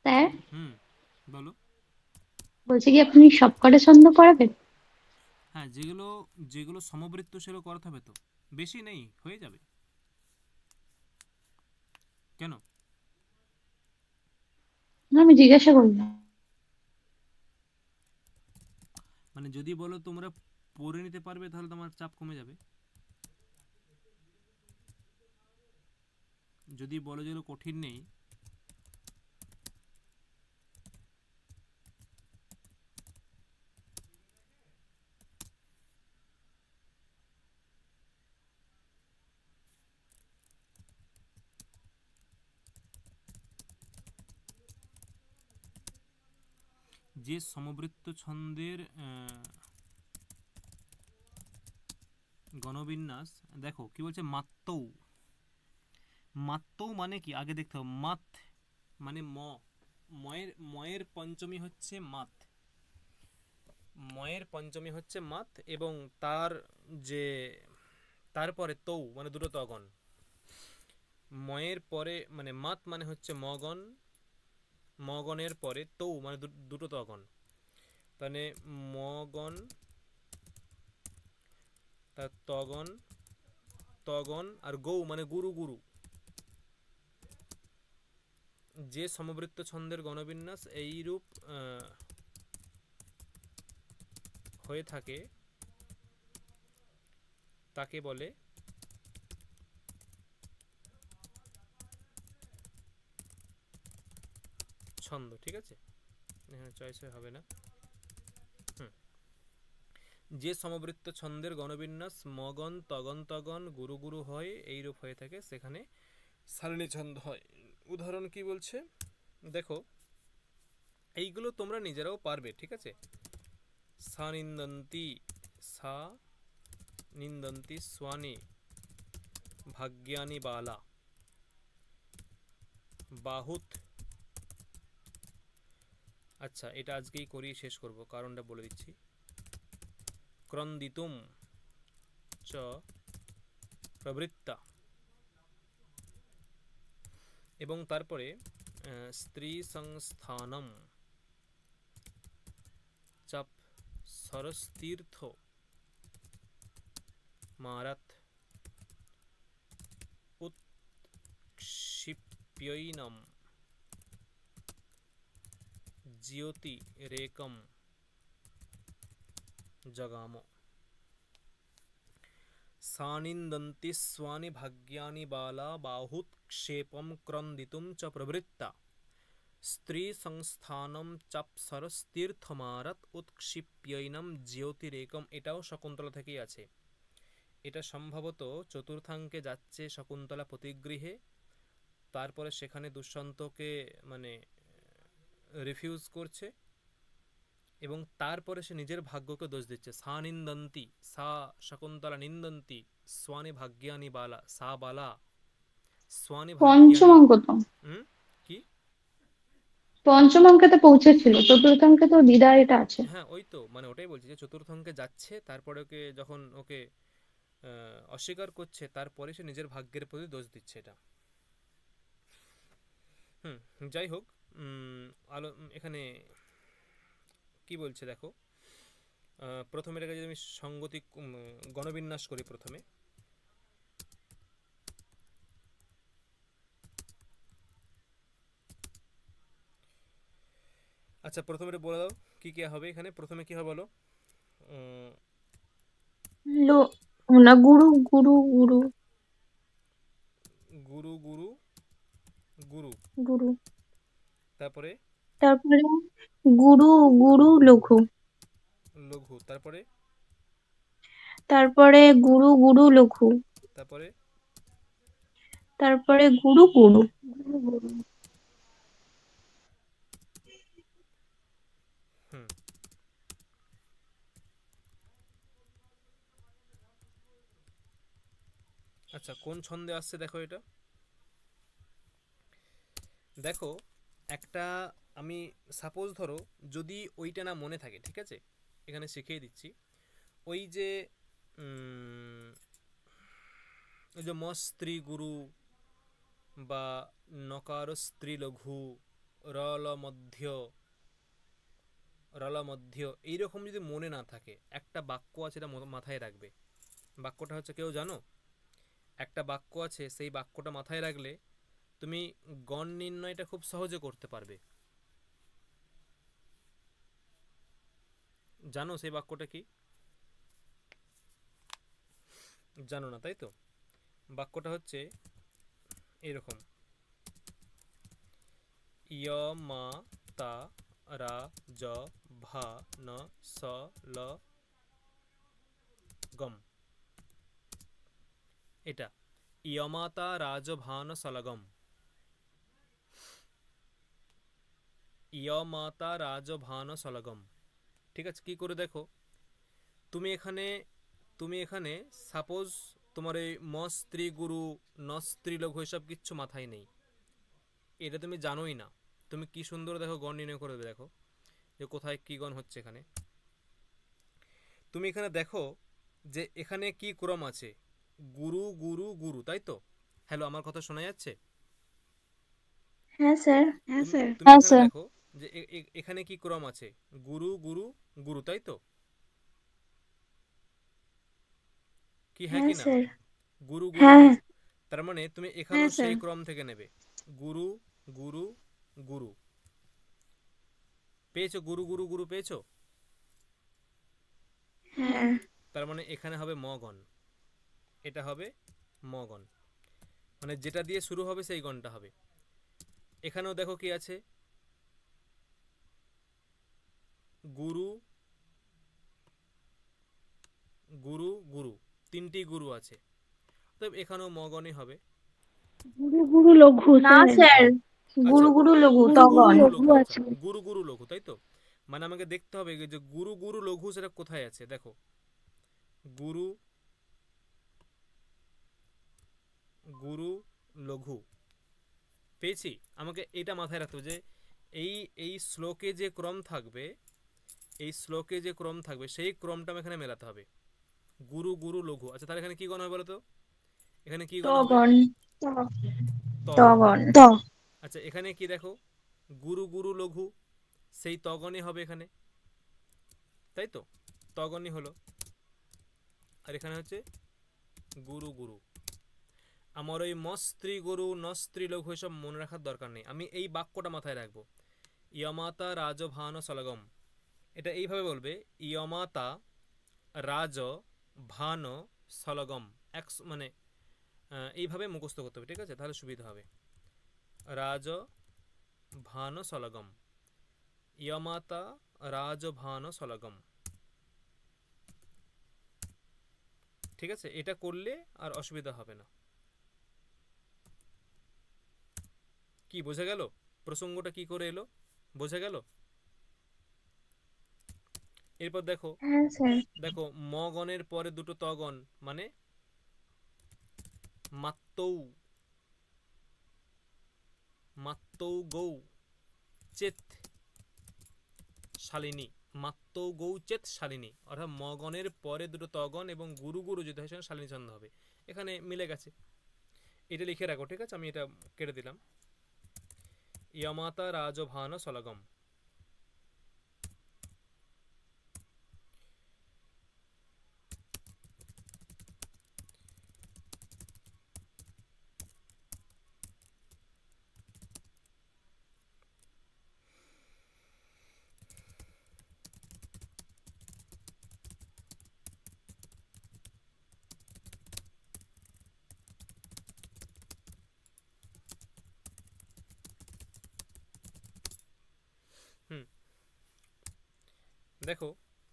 স্যার, হুম, বলো। বলছি কি আপনি সবকটা ছন্দ পড়াবেন? হ্যাঁ, যেগুলো যেগুলো সমবৃত্ত সেগুলো করাতে হবে তো, বেশি নেই, হয়ে যাবে। কেন? না, আমি জিজ্ঞাসা করলাম। মানে যদি বলো তোমরা পড়ে নিতে পারবে, তাহলে তোমার চাপ কমে যাবে। যদি বলো যেগুলো কঠিন নেই, যে সমবৃত্ত ছন্দের গণবিন্যাস, দেখো কি বলছে, মাত্তৌ। মাত্তৌ মানে কি আগে দেখতে হবে। মাত মানে ময়ের ময়ের পঞ্চমী হচ্ছে মাত, ময়ের পঞ্চমী হচ্ছে মাত, এবং তার যে তারপরে তৌ মানে দুটো তগণ। ময়ের পরে মানে মাত মানে হচ্ছে মগণ, মগণের পরে তৌ মানে দুটো তগণ। তাহলে মগণ, তার তগণ, তগণ আর গৌ মানে গুরু গুরু। যে সমবৃত্ত ছন্দের গণবিন্যাস এইরূপ হয়ে থাকে তাকে বলে ছন্দ। ঠিক আছে, এখানে চয়েস হবে না। হুম, যে সমবৃত্ত ছন্দের গণবিন্যাস মগন তগন তগন গুরু গুরু হয় এইরূপ হয়ে থাকে, সেখানে সারণী ছন্দ হয়। উদাহরণ কি বলছে দেখো, এইগুলো তোমরা নিজেরাও পারবে। ঠিক আছে, সা নিন্দন্তি, সা নিন্দন্তি স্বানি ভাগ্যানি বালা, বাহুত। আচ্ছা, এটা আজকেই করিয়ে শেষ করব, কারণটা বলে দিচ্ছি। ক্রন্দিতুম চ প্রবৃত্তা, এবং তারপরে স্ত্রী সংস্থানম চাপ সরস্তীর্থ মারাত উৎক্ষিপ্যৈনম জ্যোতি রেকম জগাম। সানিন্দন্তি স্বানি ভাগ্যানি বালা বাহুৎক্ষেপম ক্রন্দিতুম চ প্রবৃত্তা স্ত্রী সংস্থানম চাপসরস্তীর্থমারত উৎক্ষিপ্যৈনম জ্যোতিরেকম। এটাও শকুন্তলা থেকেই আছে। এটা সম্ভবত চতুর্থাঙ্কে যাচ্ছে শকুন্তলা প্রতিগৃহে, তারপরে সেখানে দুষ্যন্তকে মানে রিফিউজ করছে এবং তারপরে সে নিজের ভাগ্যকে দোষ দিচ্ছে। সা নিন্দন্তি, সা শকুন্তলা নিন্দন্তি স্বানি ভাগ্যানি বালা, সা বালা স্বানি পঞ্চম ভাগ্যানি। অঙ্ক তো, কি পঞ্চম অঙ্কে তো পৌঁছেছিল, চতুর্থাঙ্কে তো দিদা এটা আছে। হ্যাঁ ওই তো, মানে ওটাই বলছি যে চতুর্থ যাচ্ছে, তারপরে ওকে যখন ওকে অস্বীকার করছে তারপরে সে নিজের ভাগ্যের প্রতি দোষ দিচ্ছে এটা। যাই হোক, এখানে কি বলছে দেখো, প্রথমে এটাকে যদি আমি সঙ্গতি গণবিন্যাস করি প্রথমে, আচ্ছা প্রথমে বলে দাও কি কি হবে এখানে। প্রথমে কি হবে বলো? না, গুরু গুরু গুরু গুরু গুরু গুরু, গুরু, তারপরে তারপরে গুরু গুরু লঘু, লঘু, তারপরে তারপরে গুরু গুরু লঘু, তারপরে তারপরে গুরু গুরু, হুম আচ্ছা কোন ছন্দে আসছে দেখো এটা। দেখো একটা, আমি সাপোজ ধরো যদি ওইটা না মনে থাকে, ঠিক আছে এখানে শিখিয়ে দিচ্ছি। ওই যে ওই যে ম স্ত্রী গুরু বা নকার স্ত্রী লঘু, রল মধ্য, রল মধ্য, এইরকম যদি মনে না থাকে, একটা বাক্য আছে এটা মাথায় রাখবে। বাক্যটা হচ্ছে, কেউ জানো? একটা বাক্য আছে, সেই বাক্যটা মাথায় রাখলে তুমি গণ নির্ণয়টা খুব সহজে করতে পারবে। জানো সেই বাক্যটা কি? জানো না তাই তো? বাক্যটা হচ্ছে এরকম, ইয় মা তা রা জ ভা ন স ল গম। এটা ইয়মাতা রাজভান সলগম, ইয়মাতা রাজভান সলগম। ঠিক আছে, কি করে দেখো, তুমি এখানে সাপোজ তোমার এই ম স্ত্রী গুরু ন স্ত্রী লঘু এসব কিচ্ছু মাথায় নেই, এটা তুমি জানোই না। তুমি কি সুন্দর দেখো গণ নির্ণয় করে দেবে, দেখো যে কোথায় কি গণ হচ্ছে। এখানে তুমি এখানে দেখো যে এখানে কি ক্রম আছে, গুরু গুরু গুরু, তাই তো? হ্যালো, আমার কথা শোনা যাচ্ছে? হ্যাঁ স্যার, হ্যাঁ তুমি স্যার। তুমি এখানে দেখো যে এখানে কি ক্রম আছে, গুরু গুরু গুরু, তাই তো? কি হ্যাঁ হ্যাঁ কি না? স্যার, গুরু গুরু হ্যাঁ গুরু। তার মানে তুমি এখানেও হ্যাঁ, স্যার। সেই ক্রম থেকে নেবে, গুরু গুরু গুরু। পেয়েছো? গুরু গুরু গুরু পেয়েছো? হ্যাঁ তার মানে এখানে হবে মগণ, এটা হবে মগণ, মানে যেটা দিয়ে শুরু হবে সেই গণটা হবে। এখানেও দেখো কি আছে, গুরু গুরু গুরু, তিনটি গুরু আছে, তো এখানেও মগণই হবে। গুরু গুরু লঘু না স্যার, গুরু আচ্ছা, গুরু লঘু গুরু গুরু তগণ। গুরু লঘু লঘু, আচ্ছা আছে। গুরু গুরু লঘু, তাই তো? মানে আমাকে দেখতে হবে যে গুরু গুরু লঘু সেটা কোথায় আছে। দেখো গুরু গুরু লঘু পেয়েছি, আমাকে এটা মাথায় রাখতে হবে যে এই এই শ্লোকে যে ক্রম থাকবে, এই শ্লোকে যে ক্রম থাকবে সেই ক্রমটা আমি এখানে মেলাতে হবে। গুরু গুরু লঘু, আচ্ছা তাহলে এখানে কি গণ হবে বলো তো? এখানে কি গণ হবে? তগণ, তগণ। তগণ। ত আচ্ছা এখানে কি দেখো, গুরু গুরু লঘু, সেই তগণই হবে এখানে, তাই তো? তগণই হলো। আর এখানে হচ্ছে গুরু গুরু। আমার ওই মস্ত্রী গুরু নস্ত্রী লঘু এসব মনে রাখার দরকার নেই, আমি এই বাক্যটা মাথায় রাখবো, ইয়মাতা রাজভান সলগম। এটা এইভাবে বলবে, ইয়মাতা রাজ ভান সলগম, মানে এইভাবে মুখস্থ করতে হবে, ঠিক আছে? তাহলে সুবিধা হবে। রাজ ভান সলগম, ইয়মাতা রাজভান সলগম, ঠিক আছে? এটা করলে আর অসুবিধা হবে না। কি বোঝা গেল? প্রসঙ্গটা কি করে এলো বোঝা গেল? এরপর দেখো, হ্যাঁ স্যার। দেখো মগণের পরে দুটো তগণ, মানে মাত্তৌ, মাত্তৌ গৌ চেত শালিনী, মাত্তৌ গৌ চেত শালিনী, অর্থাৎ মগণের পরে দুটো তগণ এবং গুরু গুরু যদি হয় শালিনী ছন্দ হবে। এখানে মিলে গেছে, এটা লিখে রাখো, ঠিক আছে? আমি এটা কেটে দিলাম। ইয়মাতা রাজভান সলগম। দেখো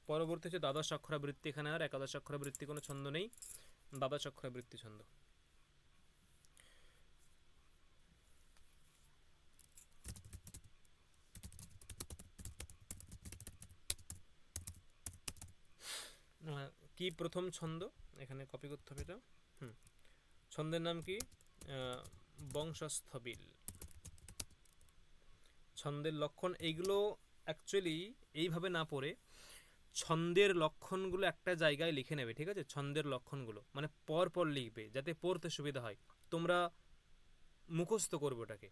পরবর্তী হচ্ছে দ্বাদশ অক্ষরাবৃত্তি। এখানে আর একাদশ অক্ষরাবৃত্তি কোনো ছন্দ নেই, দ্বাদশ অক্ষরাবৃত্তি ছন্দ। কি প্রথম ছন্দ এখানে কপি করতে হবে এটা। ছন্দের নাম কি? বংশস্থবিল। ছন্দের লক্ষণ এইগুলো অ্যাকচুয়ালি এইভাবে না পড়ে ছন্দের লক্ষণগুলো একটা জায়গায় লিখে নেবে, ঠিক আছে? ছন্দের লক্ষণগুলো মানে পর পর লিখবে যাতে পড়তে সুবিধা হয়, তোমরা মুখস্থ করবে ওটাকে।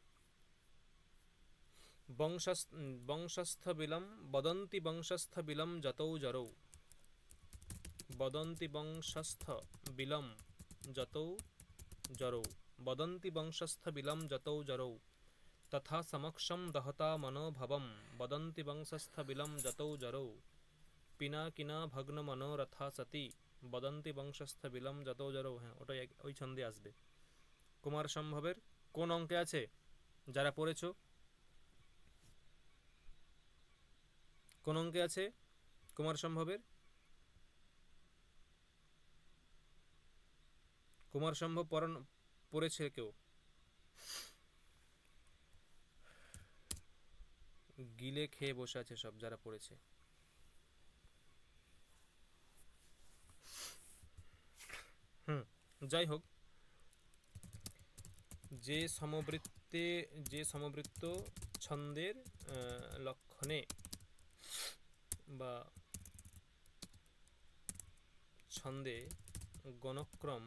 বংশস্থ বিলম বদন্তি বংশস্থ বিলম যতৌ জরৌ, বদন্তি বংশস্থ বিলম যতৌ জরৌ, বদন্তি বংশস্থ বিলম যতৌ জরৌ, তথা সমক্ষম দহতা মনোভবম, বদন্তি বংশস্থ বিলম যতৌ জরৌ, পিনাকিনা ভগ্ন মনোরথা সতি, বদন্তি বংশস্থ বিলম যতৌ জরৌ। হ্যাঁ, ওটাই ওই ছন্দে আসবে। কুমার সম্ভবের কোন অঙ্কে আছে যারা পড়েছো? কোন অঙ্কে আছে কুমার সম্ভবের? কুমার সম্ভব পড়েছে কেউ? গিলে খেয়ে বসে আছে সব যারা পড়েছে। যাই হোক, যে সমবৃত্ত ছন্দের লক্ষণে বা ছন্দে গণক্রম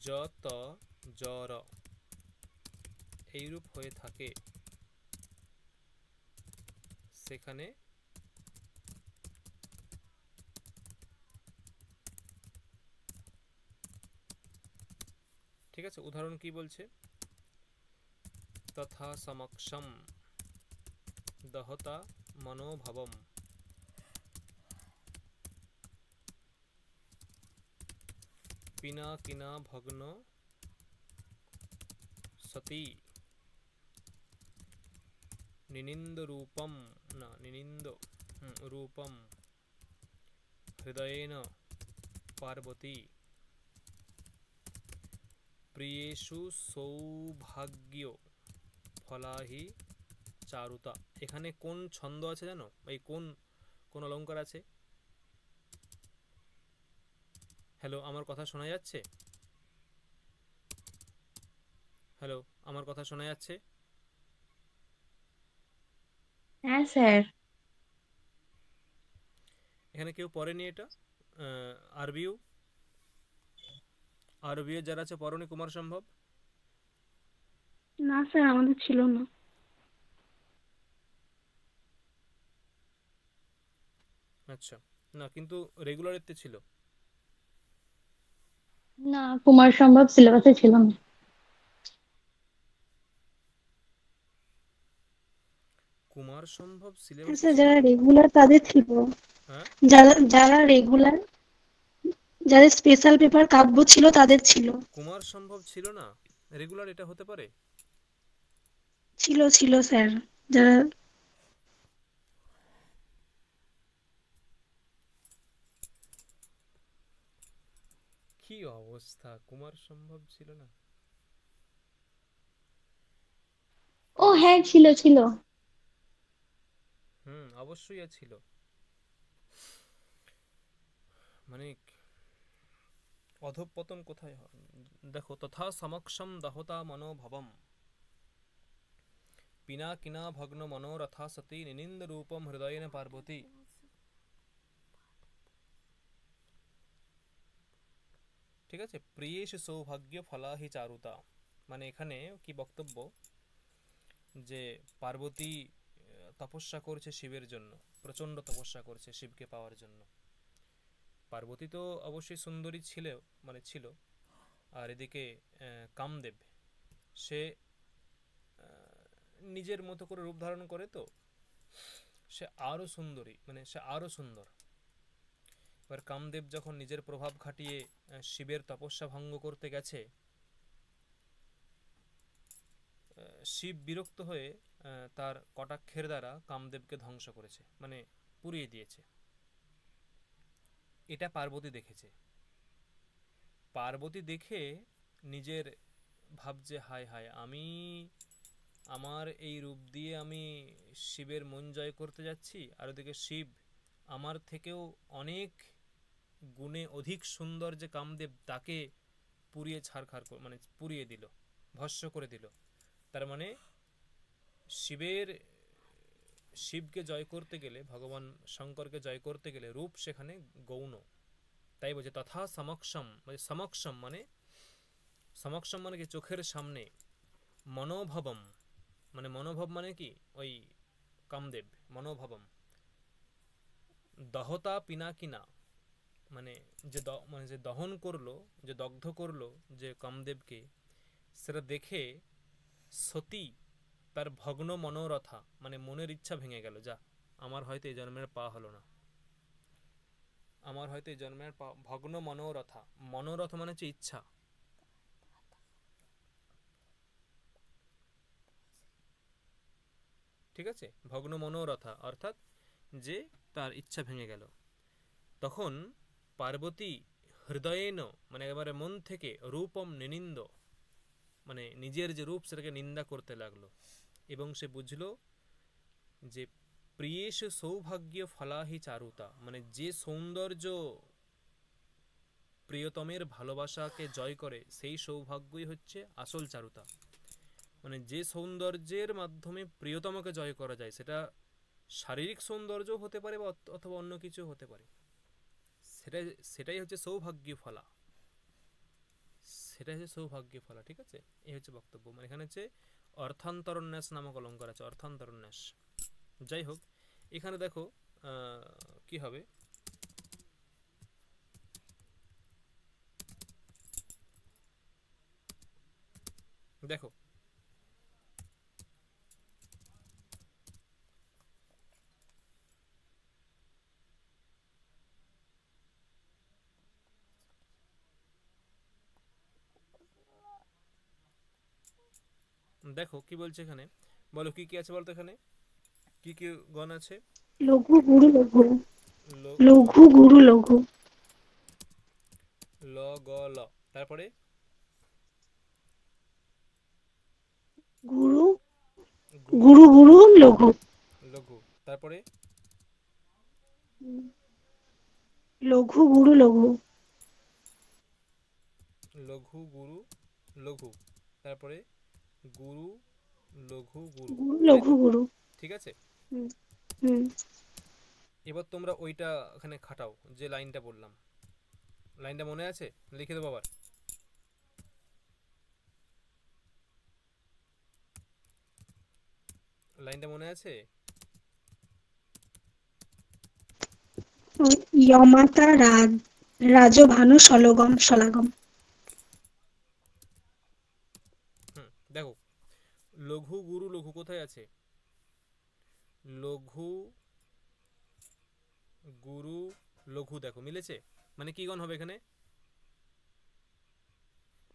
জ ত জ র এইরূপ হয়ে থাকে সেখানে ঠিক আছে। উদাহরণ কি বলছে? তথা সমক্ষম দহতা মনোভবম, পিনাকিনা ভগ্ন সতি, নিনিন্দ রূপম না নিনিন্দ রূপম হৃদয়েন পার্বতী, প্রিয়েষু সৌভাগ্য ফলাহি চারুতা। এখানে কোন ছন্দ আছে জানো? এই কোন অলংকার আছে? হ্যালো, আমার কথা শোনা যাচ্ছে? হ্যালো, আমার কথা শোনা যাচ্ছে? হ্যাঁ স্যার। এখানে কেউ পড়েনি এটা? আরবিউ যারা আছে পড়নি কুমার সম্ভব? না স্যার, আমাদের ছিল না। আচ্ছা, না কিন্তু রেগুলারেতে ছিল। না, কুমার সম্ভব সিলেবাসে ছিল না। কুমার সম্ভব হ্যাঁ সিলেবাসে স্যার, ছিল? যারা রেগুলার তাদের ছিল। হ্যাঁ, যারা রেগুলার যাদের স্পেশাল পেপার কাব্য ছিল তাদের ছিল। কুমার সম্ভব ছিল না, রেগুলার এটা হতে পারে। ছিল ছিল স্যার, যারা কি অবস্থা, কুমার সম্ভব ছিল না? ও হ্যাঁ, ছিল ছিল। অবশ্যই ছিল। মানে অধঃপতন কোথায় হয়? দেখো, তথা সমক্ষম দহতা মনোভবম পিনা কিনা ভগ্ন মনোরথা সতী নিনিন্দ রূপম হৃদয়েন পার্বতী। ঠিক আছে, প্রিয়েশ সৌভাগ্য ফলাহি চারুতা, মানে এখানে কি বক্তব্য, যে পার্বতী তপস্যা করছে শিবের জন্য, প্রচন্ড তপস্যা করছে শিবকে পাওয়ার জন্য। পার্বতী তো অবশ্যই সুন্দরী ছিল, মানে ছিল, আর এদিকে কামদেব, সে নিজের মতো করে রূপ ধারণ করে, তো সে আরো সুন্দরী, মানে সে আরো সুন্দর। এবার কামদেব যখন নিজের প্রভাব খাটিয়ে শিবের তপস্যা ভঙ্গ করতে গেছে, শিব বিরক্ত হয়ে তার কটাক্ষের দ্বারা কামদেবকে ধ্বংস করেছে, মানে পুড়িয়ে দিয়েছে। এটা পার্বতী দেখেছে। পার্বতী দেখে নিজের ভাবছে, হায় হায়, আমি আমার এই রূপ দিয়ে আমি শিবের মন জয় করতে যাচ্ছি, আর ওদিকে শিব আমার থেকেও অনেক গুণে অধিক সুন্দর যে কামদেব, তাকে পুড়িয়ে ছারখার, মানে পুড়িয়ে দিল, ভস্ম করে দিল। তার মানে শিবকে জয় করতে গেলে, ভগবান শঙ্করকে জয় করতে গেলে রূপ সেখানে গৌণ। তাই বলছে তথা সমক্ষম, মানে সমক্ষম মানে সমক্ষম মানে কি, চোখের সামনে, মনোভবম মানে মনোভব মানে কি, ওই কামদেব, মনোভবম দহতা পিনাকিনা, মানে মানে যে দহন করলো, যে দগ্ধ করলো যে কামদেবকে, সেটা দেখে সতী তার ভগ্ন মনোরথা, মানে মনের ইচ্ছা ভেঙে গেল, যা আমার হয়তো এই জন্মের পাওয়া হলো না, আমার হয়তো এই জন্মের ভগ্ন মনোরথা, মনোরথ মানে হচ্ছে ইচ্ছা। ঠিক আছে, ভগ্ন মনোরথা অর্থাৎ যে তার ইচ্ছা ভেঙে গেল। তখন পার্বতী হৃদয়েন, মানে একেবারে মন থেকে, রূপম নিনিন্দ, মানে নিজের যে রূপ সেটাকে নিন্দা করতে লাগলো, এবং সে বুঝলো যে প্রিয়েশ সৌভাগ্য ফলাহি চারুতা, মানে যে সৌন্দর্য প্রিয়তমের ভালোবাসাকে জয় করে, সেই সৌভাগ্যই হচ্ছে আসল চারুতা। মানে যে সৌন্দর্যের মাধ্যমে প্রিয়তমকে জয় করা যায়, সেটা শারীরিক সৌন্দর্য হতে পারে বা অথবা অন্য কিছু হতে পারে, সেটাই হচ্ছে সৌভাগ্য ফলা, সেটাই হচ্ছে সৌভাগ্য ফলা। ঠিক আছে, এই হচ্ছে বক্তব্য। মানে এখানে হচ্ছে অর্থান্তরন্যাস নামক অলঙ্কার আছে, অর্থান্তরন্যাস। যাই হোক, এখানে দেখো কি হবে, দেখো দেখো কি বলছে এখানে, বলো কি কি আছে বলতো, এখানে কি কি গণ আছে? লঘু গুরু লঘু, ল লঘু গুরু লঘু, ল গ ল, তারপরে গুরু গুরু গুরু গুরু লঘু, লঘু, তারপরে লঘু গুরু লঘু, লঘু গুরু লঘু, তারপরে গুরু লঘু গুরু, গুরু তাই লঘু তো? গুরু। ঠিক আছে, হুম হুম। এবার তোমরা ওইটা এখানে খাটাও, যে লাইনটা বললাম। লাইনটা মনে আছে? লিখে দেবো আবার। লাইনটা মনে আছে? ইয়মাতা রাজভানু সলগম সলাগম। দেখো, লঘু গুরু লঘু কোথায় আছে? লঘু গুরু লঘু, দেখো মিলেছে। মানে কি গণ হবে এখানে?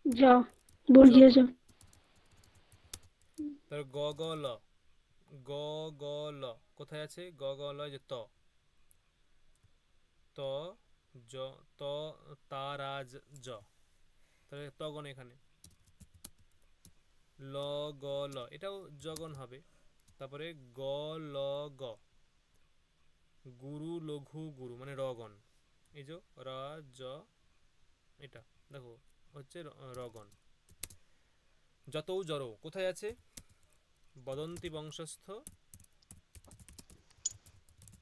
জ বর্গীয় জ। জগণ। তার গ গ ল, গ গ ল কোথায় আছে? গ গ ল যে ত, ত জ, ত তারাজ জ, তাহলে তগণ এখানে। ল গ ল এটাও জগণ হবে। তারপরে গ ল গ, গুরু লঘু গুরু মানে রগণ। এই যে র জ, এটা দেখো হচ্ছে রগণ। যতৌ জরৌ কোথায় আছে? বদন্তি বংশস্থ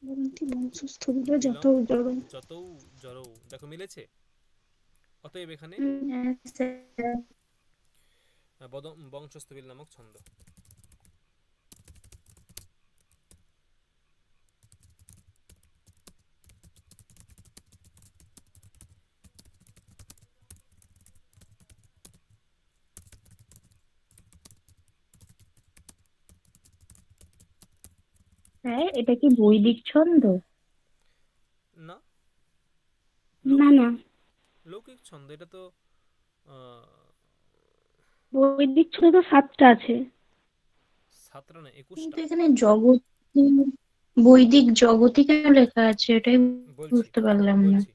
বদন্তি বংশস্থ দিল যত বিলং জড়। যতৌ জরৌ, দেখো মিলেছে। অতএব এখানে হ্যাঁ স্যার। বংশস্থ বিল নামক ছন্দ। স্যার এটা কি বৈদিক ছন্দ? না, না লৌকিক না, লৌকিক ছন্দ। এটা তো বৈদিক ছন্দ তো 7টা আছে। 7টা না, কিন্তু 21টা। এখানে জগতী, বৈদিক জগতী কেন লেখা আছে এটাই বলছি বুঝতে পারলাম না। বলছি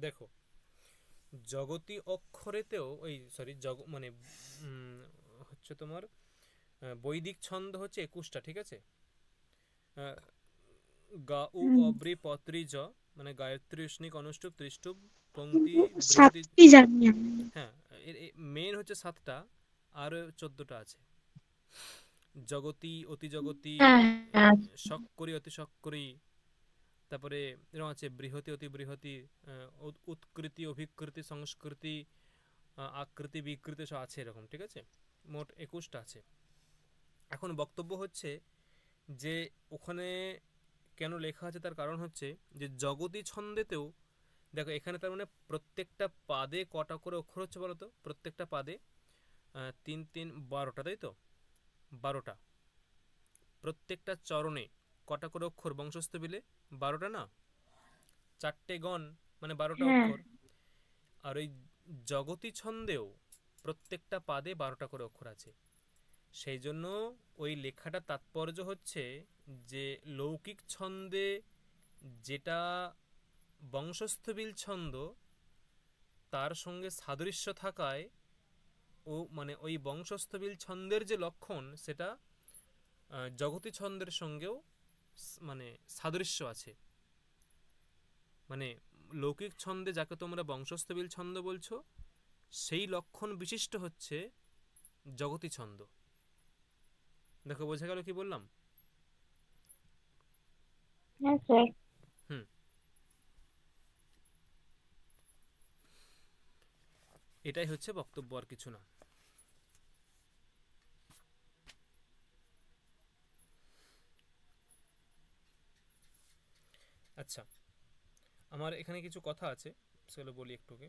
দেখো, জগতী অক্ষরেতেও ওই সরি মানে হচ্ছে তোমার বৈদিক ছন্দ হচ্ছে 21টা, ঠিক আছে? গা উ অব্রি পত্রি জ মানে গায়ত্রী উষ্ণিক অনুষ্টুপ ত্রিষ্টুপ পংক্তি বৃহতি। 7টি জানি আমি। হ্যাঁ, মেন হচ্ছে 7টা, আর 14টা আছে। জগতী, অতি জগতী, হ্যাঁ হ্যাঁ। শক্করি, অতি শক্করি, তারপরে এরকম আছে বৃহতি, অতি বৃহতি, উৎকৃতি, অভিকৃতি, সংস্কৃতি, আকৃতি, বিকৃতি সব আছে এরকম, ঠিক আছে? মোট 21টা আছে। এখন বক্তব্য হচ্ছে যে ওখানে কেন লেখা আছে, তার কারণ হচ্ছে যে জগতী ছন্দেতেও দেখো এখানে তার মানে প্রত্যেকটা পাদে কটা করে অক্ষর হচ্ছে বলো তো? প্রত্যেকটা পাদে 3 3 12টা, তাই তো? 12টা। প্রত্যেকটা চরণে কটা করে অক্ষর বংশস্থ বিলে? 12টা না? 4টে গণ মানে 12টা হ্যাঁ অক্ষর। আর ওই জগতী ছন্দেও প্রত্যেকটা পাদে 12টা করে অক্ষর আছে। সেই জন্য ওই লেখাটা তাৎপর্য হচ্ছে যে লৌকিক ছন্দে যেটা বংশস্থবিল ছন্দ তার সঙ্গে সাদৃশ্য থাকায় ও মানে ওই বংশস্থবিল ছন্দের যে লক্ষণ সেটা জগতী ছন্দের সঙ্গেও মানে সাদৃশ্য আছে। মানে লৌকিক ছন্দে যাকে তোমরা বংশস্থবিল ছন্দ বলছো সেই লক্ষণ বিশিষ্ট হচ্ছে জগতী ছন্দ। দেখো বোঝা গেল কি বললাম? হ্যাঁ স্যার। হুম, এটাই হচ্ছে বক্তব্য, আর কিছু না। আচ্ছা, আমার এখানে কিছু কথা আছে, সেগুলো বলি একটুকে।